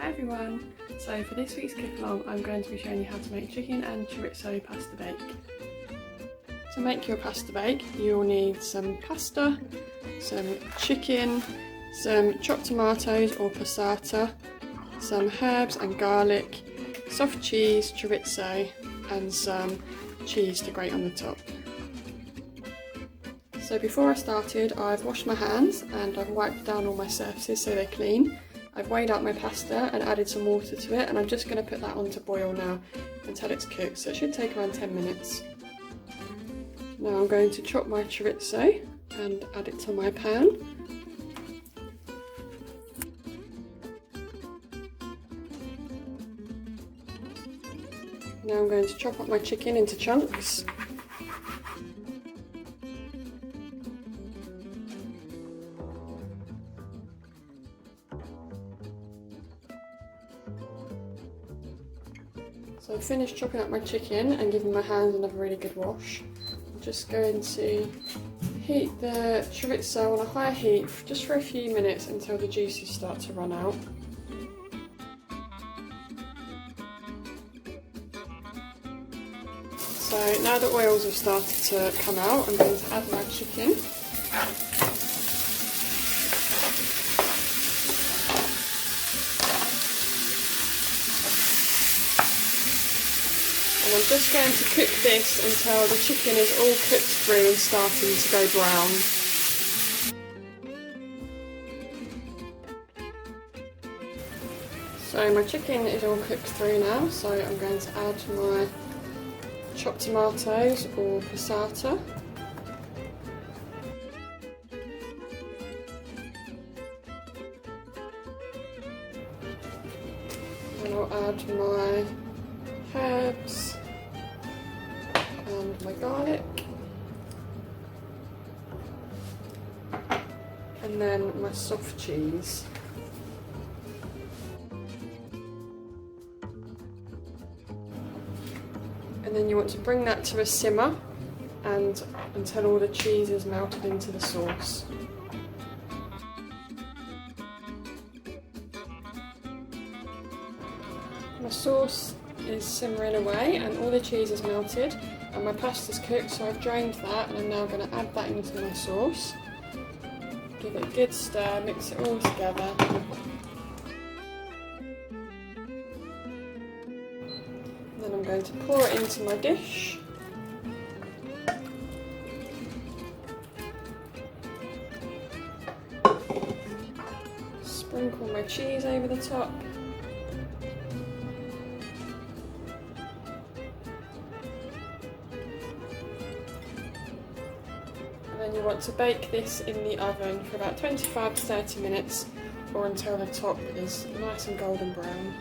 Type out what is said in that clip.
Hi everyone! So for this week's Cookalong I'm going to be showing you how to make chicken and chorizo pasta bake. To make your pasta bake you'll need some pasta, some chicken, some chopped tomatoes or passata, some herbs and garlic, soft cheese, chorizo and some cheese to grate on the top. So before I started I've washed my hands and I've wiped down all my surfaces so they're clean. I've weighed out my pasta and added some water to it, and I'm just going to put that on to boil now until it's cooked, so it should take around 10 minutes. Now I'm going to chop my chorizo and add it to my pan. Now I'm going to chop up my chicken into chunks. So I've finished chopping up my chicken and giving my hands another really good wash. I'm just going to heat the chorizo on a high heat just for a few minutes until the juices start to run out. So now the oils have started to come out, I'm going to add my chicken. And I'm just going to cook this until the chicken is all cooked through and starting to go brown. So my chicken is all cooked through now, so I'm going to add my chopped tomatoes or passata. And I'll add my herbs and my garlic, and then my soft cheese. And then you want to bring that to a simmer and until all the cheese is melted into the sauce. My sauce is simmering away and all the cheese is melted and my pasta's cooked, so I've drained that and I'm now going to add that into my sauce. Give it a good stir, mix it all together. And then I'm going to pour it into my dish. Sprinkle my cheese over the top. And you want to bake this in the oven for about 25 to 30 minutes or until the top is nice and golden brown.